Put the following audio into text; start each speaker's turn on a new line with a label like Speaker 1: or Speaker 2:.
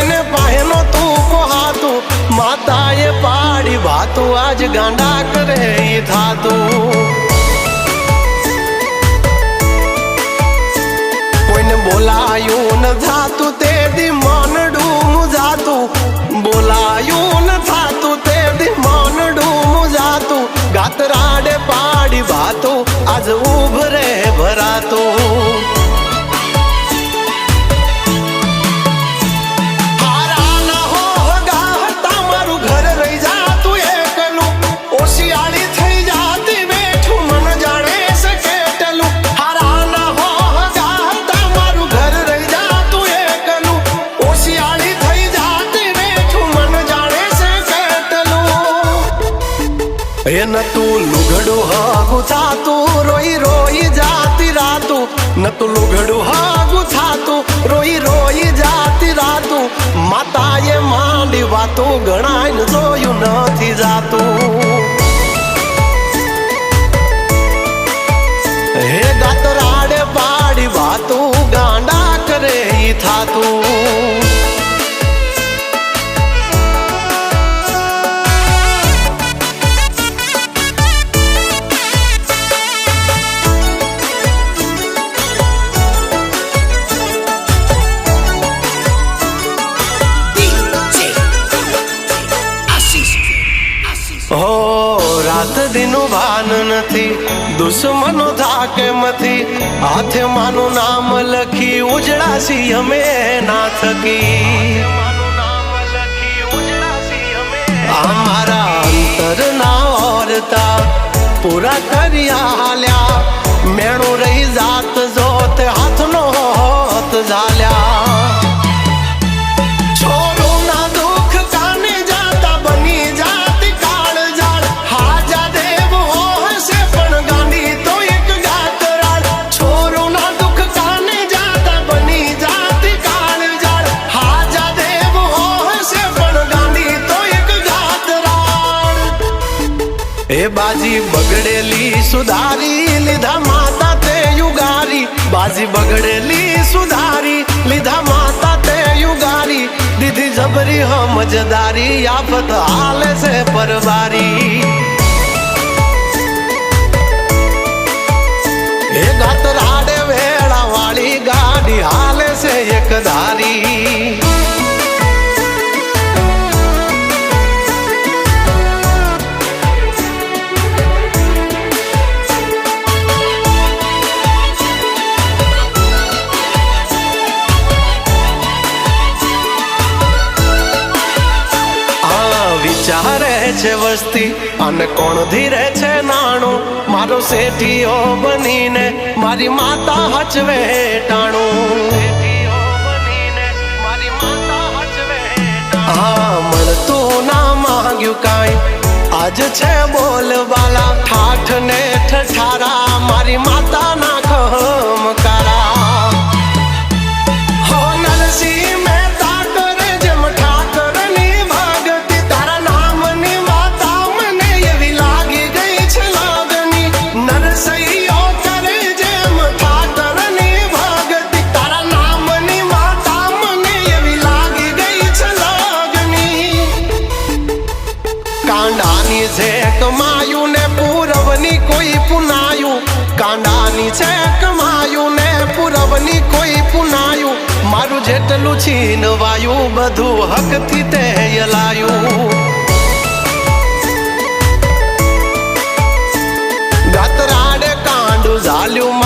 Speaker 1: કોઈને પાહેનો તું કોહાતું માતાએ પાડી વાતું આજ ગાંડા કરે ઈ થાતું કોઈને બોલાયું ન થાતું તે દી મનડું મુજાતું બોલાયું ન થાતું તે દી મનડું મુજાતું ગાતરાડે પાડી વાતું આજ ઉભરે ભરાતું न तू लुगड़ू हागु थातू रोई रोई जाती रातू न तू लुगड़ू हागु थातू रोई रोई जाती रातू माताए मांडी वातो गणाय जोयु नथी जातू हे गातराडे पाड़ी वातो गांडा करे ई थातू रात दिनो भान नथी दुश्मनो थाके मथी हाथे मानु नाम लखी उजड़ासी हमें ना थकी हमारा अंतर ना औरता पूरा करिया हाल्या मेणु रही जात जोत हाथ नो होत झाल्या बाजी बगड़ेली सुधारी लिधा माता ते युगारी बाजी बगड़ेली सुधारी लिधा माता ते युगारी दीदी जबरी हम मजदारी आफत हाले से परवारी ए गातराडे वेड़ा वाली गाड़ी हाले से एक धारी चारे छे वस्ती अने कोण धीरे छे नाणो मारो सेठियो बनीने मारी माता हचवे टाणो हाँ मळतू ना मांग्यू काई आज छे बोलवाला ठाठ ने ठठारा मारी माता ना खमकारा हो नरसी છે કમાયું ને પૂરવની કોઈ પુનાયું કાંડાની છે કમાયું ને પૂરવની કોઈ પુનાયું મારું જેટલું છીનવાયું બધું હકથી તે યલાયું ગાતરાડે કાંડું ઝાલ્યું